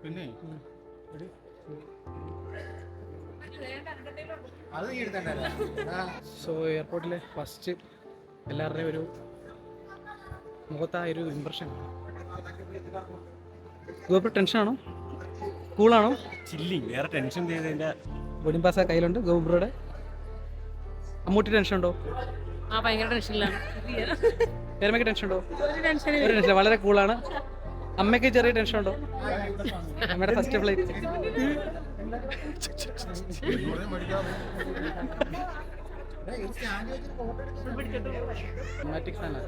പിന്നെ so എയർപോർട്ടിലെ first എല്ലാവരുടെയും ഒരു മുഖത്തായ ഒരു ഇംപ്രഷൻ ഗോപുരം ടെൻഷനാണോ കൂളാണോ ചില്ലിങ് വേറെ ടെൻഷൻ ചെയ്തതിന്റെ ബോർഡിംഗ് പാസ് കയ്യിലുണ്ട് ഗോപുരയുടെ അമ്മൂട്ടി ടെൻഷൻ ഉണ്ടോ ഭയങ്കര ടെൻഷനിലാണ് പേരമ്മയ്ക്ക് ടെൻഷൻ ഉണ്ടോ ഒരു ടെൻഷൻ വളരെ കൂളാണ് അമ്മയ്ക്ക് ചെറിയ ടെൻഷൻ ഉണ്ടോ അമ്മയുടെ ഫസ്റ്റ് ഫ്ലൈറ്റ് ആണ്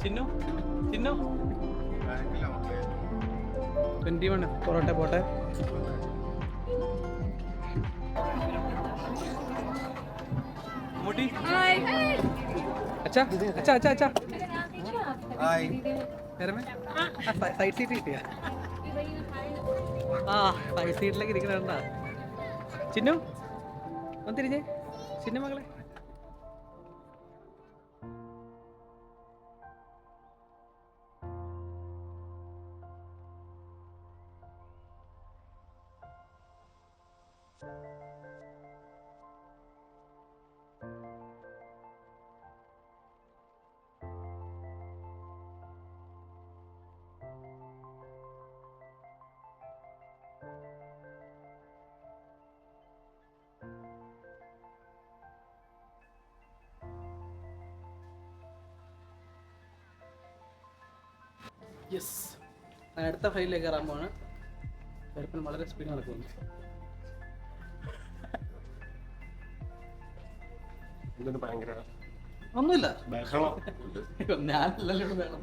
ചിന്നു ചിന്നു 21 പൊറോട്ട പോട്ടെ മുടി അച്ഛാ അച്ഛാ അച്ഛാ അച്ഛാ സൈഡ് സീറ്റ് കിട്ടിയ സൈഡ് സീറ്റിലേക്ക് ഇരിക്കണ ചിന്നു ഒന്ന് തിരിഞ്ഞേ ചിന്നു മകളെ യെസ് അടുത്ത ഫ്ലൈറ്റിലേക്ക് കയറാൻ പോവാണ് എയർപ്ലെയിൻ വളരെ സ്പീഡ് നടക്കുന്നു ഭയങ്കര ഒന്നുമില്ല ബഹളം ഞാനല്ലല്ലോ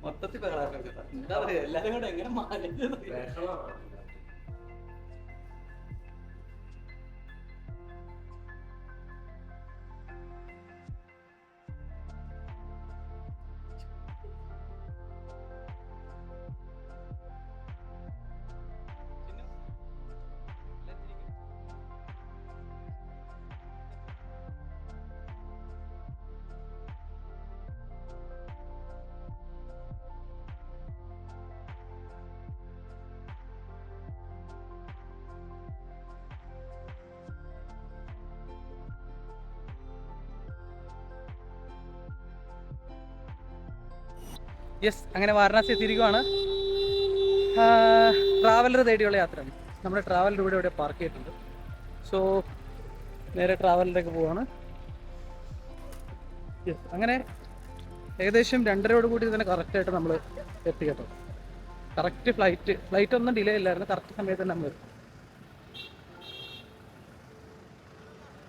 മൊത്തത്തിൽ എന്താ പറയാ എല്ലാരും കൂടെ എങ്ങനെ മാനേജ് യെസ് അങ്ങനെ വാരണാസി എത്തിയിരിക്കുവാണ് ട്രാവലർ തേടിയുള്ള യാത്രയാണ് നമ്മുടെ ട്രാവലർ ഇവിടെ പാർക്ക് ചെയ്തിട്ടുണ്ട് സോ നേരെ ട്രാവലറിലേക്ക് പോവാണ് യെസ് അങ്ങനെ ഏകദേശം 2:30 കൂടി തന്നെ കറക്റ്റായിട്ട് നമ്മൾ എത്തി കേട്ടോ കറക്റ്റ് ഫ്ലൈറ്റ് ഒന്നും ഡിലേ ഇല്ലായിരുന്നു കറക്റ്റ് സമയത്ത് തന്നെ നമ്മൾ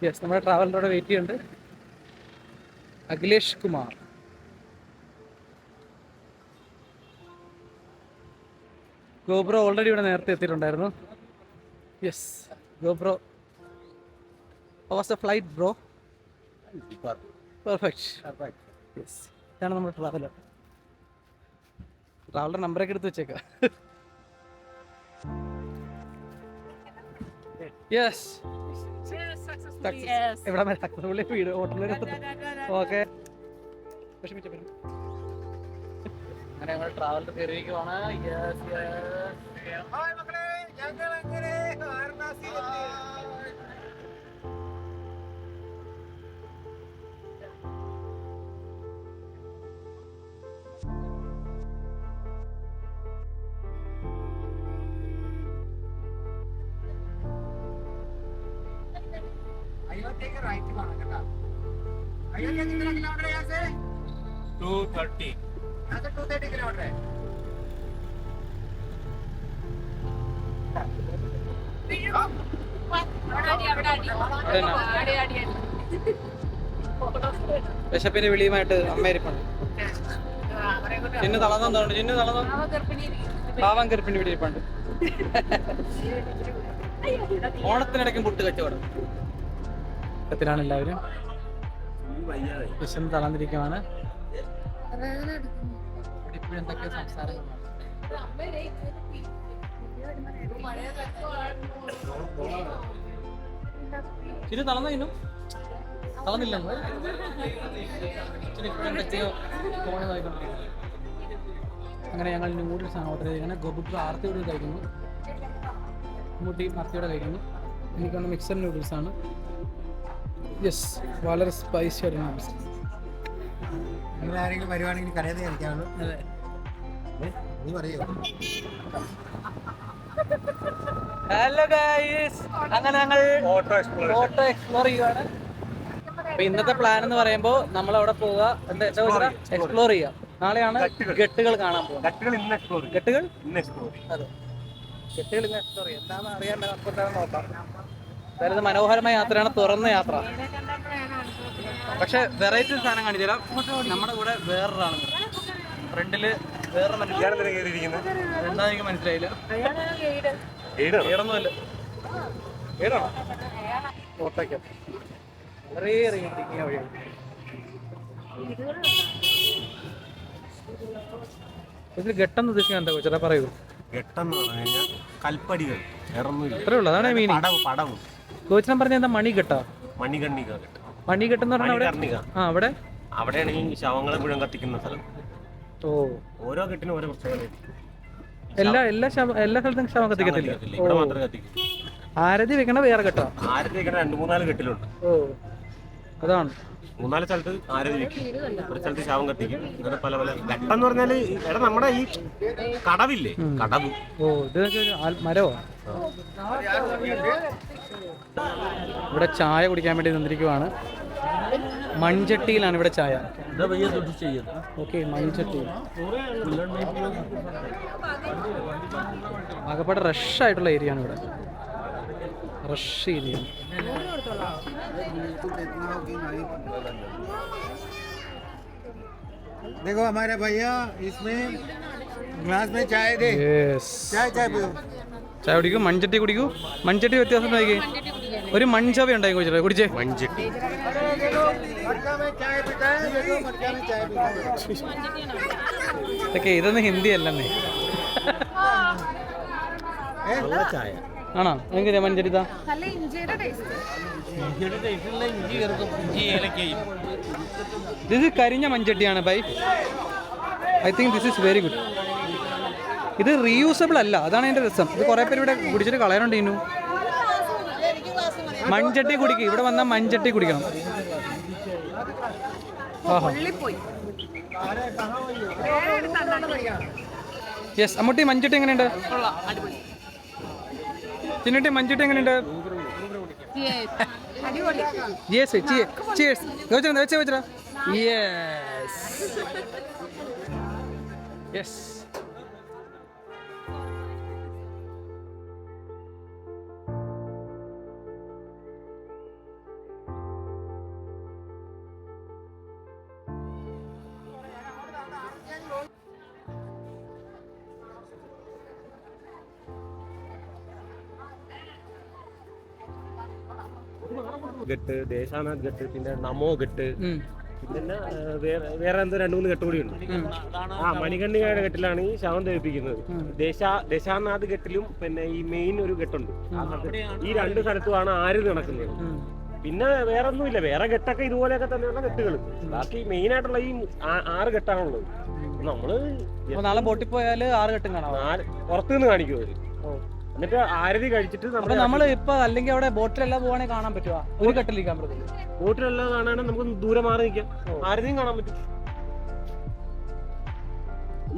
യെസ് നമ്മുടെ ട്രാവലറോടെ വെയിറ്റ് ചെയ്യുന്നുണ്ട് അഖിലേഷ് കുമാർ ഗോബ്രോ ഓൾറെഡി ഇവിടെ നേരത്തെ എത്തിയിട്ടുണ്ടായിരുന്നു yes go bro was the flight bro perfect yes ഇതാണ് നമ്മുടെ ട്രാവലർ നമ്പറൊക്കെ എടുത്ത് വെച്ചേക്കാം യെസ് ഇവിടെ സക്സസ്ഫുള്ളി വീട് ഹോട്ടലിൽ ഓക്കെ വിഷമിച്ച അങ്ങനെ ഞങ്ങൾ ട്രാവലർ കയറിയിരിക്കുവാണ് राइट माना कितना किलोमीटर है यहाँ से 230 यहाँ से 230 किलोमीटर है വിശപ്പിന്റെ വിളിയുമായിട്ട് അമ്മയിരിപ്പുണ്ട്. ചിന്നു തളർന്നോണ്ട്, ചിന്നു തളർന്നോ? പാവം ഗർഭിണി വിളിയിരിപ്പുണ്ട്. ഓണത്തിനിടയ്ക്കും പുട്ട് കച്ചവടം ത്തിലാണ് എല്ലാവരും. വിശന്ന് തളർന്നിരിക്കുവാണ്. ഇപ്പോഴും എന്തൊക്കെയോ സംസാരങ്ങളാണ്. ചിന്നു തളർന്നോ? ഇന്നും തളർന്നില്ല. അങ്ങനെ ഞങ്ങൾ നൂഡിൽസ് ആണ് ഓർഡർ ചെയ്തിരിക്കുന്നത്. ഗോപുക്ക് ആർത്തിയോട് കഴിക്കുന്നു, മുട്ടി ആർത്തിയോടെ കഴിക്കുന്നു. എനിക്കൊന്ന് മിക്സഡ് നൂഡിൽസ് ആണ്. യെസ്, വളരെ സ്പൈസി ആയിട്ട് നൂഡിൽസ്. ആരെങ്കിലും വരുവാണെങ്കിൽ കടയിൽ കഴിക്കാവുള്ളൂ. അതെ, നീ പറയോ? ഹലോ ഗൈസ്, അങ്ങനെ ഞങ്ങൾ ഓട്ടോ എക്സ്പ്ലോർ ചെയ്യുവാണ്. അപ്പൊ ഇന്നത്തെ പ്ലാൻ എന്ന് പറയുമ്പോൾ നമ്മൾ അവിടെ പോവുക, എക്സ്പ്ലോർ ചെയ്യുക. നാളെയാണ് ഗട്ടുകൾ കാണാൻ പോകുന്നത്. ഗട്ടുകൾ അതെ, ഗട്ടുകൾ ഇന്ന് എക്സ്പ്ലോർ ചെയ്യുക. എന്താണെന്ന് അറിയാൻ നോക്കാം. അതായത് മനോഹരമായ യാത്രയാണ്, തുറന്ന യാത്ര. പക്ഷെ വെറൈറ്റി സാധനം കാണിച്ചുതരാം. നമ്മുടെ കൂടെ വേറൊരാളാണ്, ഫ്രണ്ടില് വേറെ മനുഷ്യൻ. എന്താ എനിക്ക് മനസ്സിലായില്ല. ഏടൊന്നുമല്ല, ഏടാണോ? ഓട്ടോയ്ക്ക് വളരെ ഇറങ്ങിയ വഴിയാണ്. ഇതിൽ ഘട്ടെന്ന് ഉദ്ദേശിക്കാൻ എന്താ ചേട്ടാ പറയൂ? ഘട്ടെന്ന് പറഞ്ഞു കഴിഞ്ഞാൽ കൽപ്പടികൾ, അത്രേ ഉള്ളൂ. അതാണ് മീൻ. പടവും കോച്ചിനെ പറഞ്ഞ എന്താ മണികെട്ടാ? മണികണ്ണിക. മണികെട്ടെന്ന് പറഞ്ഞാൽ അവിടെ അവിടെയാണ് ഈ ശവങ്ങളെ മുഴുവൻ കത്തിക്കുന്ന സ്ഥലം. ഓ, ഓരോ കെട്ടിനും ഓരോ പ്രശ്നങ്ങൾ. എല്ലാ സ്ഥലത്തും ശവം കത്തിക്കത്തില്ല. ഇവിടെ മാത്രമേ കത്തിക്കൂ. ആരതി വെക്കണ വേറെ കെട്ടോ? ആരതി വെക്കണ 2-3 കെട്ടിലുണ്ട്. ഓ, അതാണ്. 3-4 സ്ഥലത്ത് ആരതി വെക്കും, ഒരു സ്ഥലത്ത് ശവം കത്തിക്കും. അങ്ങനെ പല പല ഘട്ടം പറഞ്ഞാല് എടാ നമ്മുടെ ഈ കടവില്ലേ, കടവ്. ഓ, ഇത് മരവോ? ഇവിടെ ചായ കുടിക്കാൻ വേണ്ടി നിന്നിരിക്കുവാണ്. മൺചട്ടിയിലാണ് ഇവിടെ ചായ. ഓക്കെ, മൺചട്ടി. ആകപ്പാടെ റഷ് ആയിട്ടുള്ള ഏരിയ ആണ് ഇവിടെ. Rush area. देखो हमारे भैया इसमें ग्लास में चाय दे। चाय पियो। ചായ കുടിക്കൂ, മൺചട്ടി കുടിക്കൂ. മൺചട്ടി വ്യത്യാസം നോക്കി. ഒരു മൺചവ ഉണ്ടായി കുടിച്ചേ, കുടിച്ചേ. മൺചട്ടി ഓക്കെ, ഇതൊന്നും ഹിന്ദി അല്ലെന്നേ. ചായ ആണോ? എങ്ങനെയാ മൺചട്ടി? ദിസ് ഇസ് കരിഞ്ഞ മൺചട്ടിയാണ് ബൈ. I think this is very good. ഇത് റീയൂസബിൾ അല്ല, അതാണ് അതിൻ്റെ രസം. ഇത് കുറേ പേര് ഇവിടെ കുടിച്ചിട്ട് കളയാനുണ്ട്. ഇന്നു മൺചട്ടി കുടിക്കും, ഇവിടെ വന്നാൽ മൺചട്ടി കുടിക്കണം. യെസ്, അമ്മൂട്ടി മൺചട്ടി എങ്ങനെയുണ്ട്? ചിന്നട്ടി മൺചട്ടി എങ്ങനെയുണ്ട്? Yes, cheers. വെച്ചാ യെസ്. ഘട്ട്, ദേശാനാഥ് ഘട്ട്, പിന്നെ നമോ ഘട്ട്, പിന്നെ വേറെ എന്തോ 2-3 ഘട്ട് കൂടി ഉണ്ട്. മണികണ്ണികയുടെ ഘട്ടിലാണ് ഈ ശവം ദഹിപ്പിക്കുന്നത്. ദേശാനാഥ് ഘട്ടിലും പിന്നെ ഈ മെയിൻ ഒരു ഘട്ടുണ്ട്. ഈ 2 സ്ഥലത്തുമാണ് ആര് നടക്കുന്നത്. പിന്നെ വേറെ ഒന്നുമില്ല, വേറെ ഘട്ടൊക്കെ ഇതുപോലെയൊക്കെ തന്നെയുള്ള ഘട്ടുകൾ. ബാക്കി മെയിൻ ആയിട്ടുള്ള ഈ 6 ഘട്ടാണുള്ളത്. നമ്മള് നാളെ ബോട്ടിൽ പോയാൽ 6 ഘട്ടും കാണാം. പുറത്തുനിന്ന് കാണിക്കും അവര്. എന്നിട്ട് ആരതി കഴിച്ചിട്ട് നമ്മൾ ഇപ്പൊ അല്ലെങ്കിൽ അവിടെ ബോട്ടിലെല്ലാം പോവാണെങ്കിൽ കാണാൻ പറ്റുമോ? ഒരു ഘട്ടിലിരിക്കാൻ പറ്റും. ബോട്ടിലെല്ലാം കാണാനും നമുക്ക് ദൂരെ മാറി നിൽക്കാം, ആരതിയും കാണാൻ പറ്റും.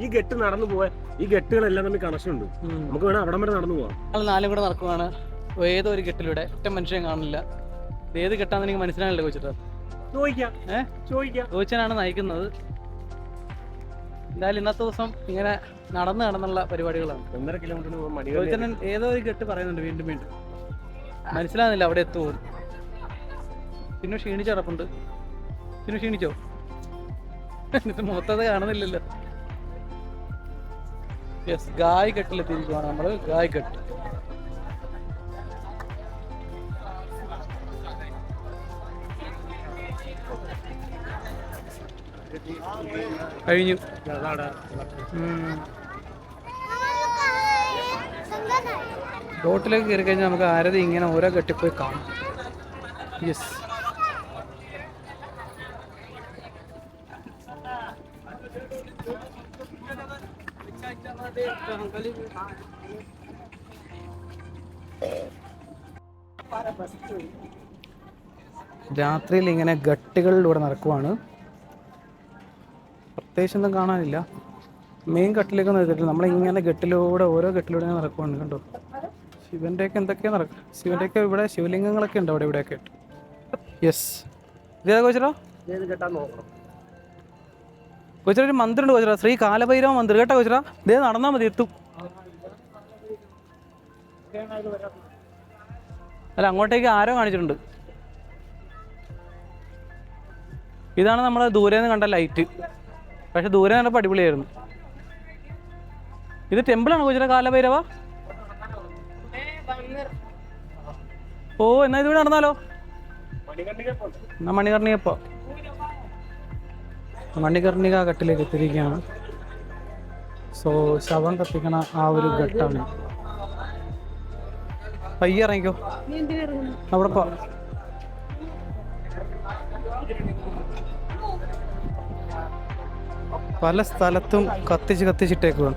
ഈ ഘട്ട് നടന്നു പോവാൻ ഈ ഘട്ടുകളെല്ലാം തമ്മിൽ കണക്ഷൻ ഉണ്ട്. നമുക്ക് വേണം അവിടം വരെ നടന്നു പോവാം. ഞങ്ങൾ 4 കൂടെ നടക്കുവാണ്. ഏതോ ഒരു ഘട്ടിലൂടെ ഒറ്റ മനുഷ്യൻ കാണില്ല. ഏത് ഘട്ടാന്ന് എനിക്ക് മനസ്സിലാണല്ലോ ചോദിച്ചിട്ട്. ചോദിക്കാം. ചോദിച്ചാണ് നയിക്കുന്നത്. എന്തായാലും ഇന്നത്തെ ദിവസം ഇങ്ങനെ നടന്നുള്ള പരിപാടികളാണ്. 1.5 കിലോമീറ്റർ മണികണ്ഠി ചോദിച്ചാൽ ഏതോ ഒരു കെട്ട് പറയുന്നുണ്ട് വീണ്ടും വീണ്ടും, മനസ്സിലാകുന്നില്ല അവിടെ എത്തുമോ. പിന്നെ ക്ഷീണിച്ച് കിടപ്പുണ്ട്. പിന്നെ ക്ഷീണിച്ചോ? എന്നിട്ട് മുഖത്തത് കാണുന്നില്ലല്ലോ. യെസ്, ഗായ് കെട്ടിലെത്തിയിരിക്കുവാണ് നമ്മൾ. ഗായ് കെട്ട് കഴിഞ്ഞു. ബോട്ടിലേക്ക് കയറി കഴിഞ്ഞാൽ നമുക്ക് ആരതി ഇങ്ങനെ ഓരോ കെട്ടിപ്പോയി കാണാം. യെസ്, രാത്രിയിൽ ഇങ്ങനെ ഗട്ടുകളിലൂടെ നടക്കുവാണ്. പ്രത്യേകിച്ചൊന്നും കാണാനില്ല. മെയിൻ ഗട്ടിലേക്കൊന്നും എത്തിയിട്ടില്ല. നമ്മളിങ്ങനെ ഗട്ടിലൂടെ ഓരോ ഗട്ടിലൂടെ നടക്കുവാണ്. കണ്ടോ, ശിവൻ്റെയൊക്കെ എന്തൊക്കെയാണ് നടക്കുക. ശിവൻ്റെയൊക്കെ ഇവിടെ ശിവലിംഗങ്ങളൊക്കെ ഉണ്ട് അവിടെ ഇവിടെയൊക്കെ. യെസ്, ഇതേതാ കോച്ചറോ? കോച്ചറ ഒരു മന്ത്രിയുണ്ട് കോച്ചറ, ശ്രീ കാലഭൈരവ മന്ത്രി. കേട്ടോ കോച്ചറ, ഇതേ നടന്നാൽ മതി, എത്തും. അല്ല, അങ്ങോട്ടേക്ക് ആരോ കാണിച്ചിട്ടുണ്ട്. ഇതാണ് നമ്മൾ ദൂരെ നിന്ന് കണ്ട ലൈറ്റ്. പക്ഷെ ദൂരെ കണ്ടപ്പോൾ അടിപൊളിയായിരുന്നു. ഇത് ടെമ്പിളാണ് കോച്ചറ, കാലഭൈരവ? ഓ, എന്നാ ഇതിവിടെ നടന്നാലോ? എന്നാ മണികർണികപ്പോ മണികർണിക ഘട്ടിലേക്ക് എത്തിയിരിക്കുകയാണ്. സോ ശവം കത്തിക്കണ ആ ഒരു ഘട്ടാണ്. പയ്യെ ഇറങ്ങിക്കോ, അവിടെ പോ. പല സ്ഥലത്തും കത്തിച്ചിട്ടേക്കുവാണ്.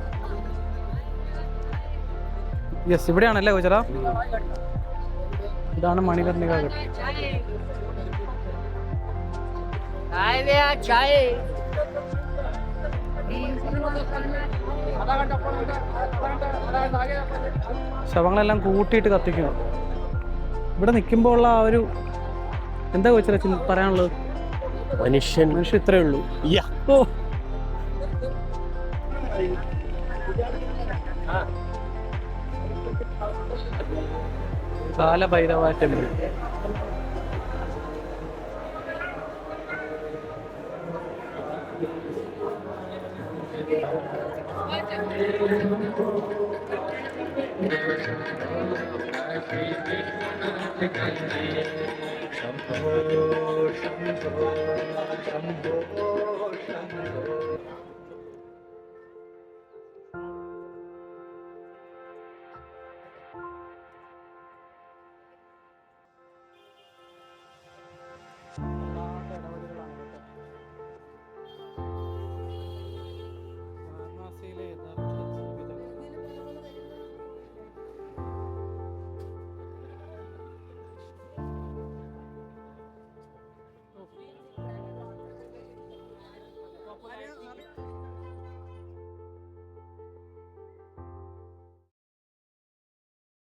യെസ്, ഇവിടെയാണല്ലേ കോച്ചറ? ഇതാണ് മണികർണിക ഘട്ട്. ശവങ്ങളെല്ലാം കൂട്ടിയിട്ട് കത്തിക്കുന്നു. ഇവിടെ നിൽക്കുമ്പോൾ ഉള്ള ആ ഒരു എന്താ കോച്ചറ പറയാനുള്ളത്? മനുഷ്യൻ ഇത്രയേ ഉള്ളൂ. ഓ, കാലഭൈരവ ടെമ്പിൾ.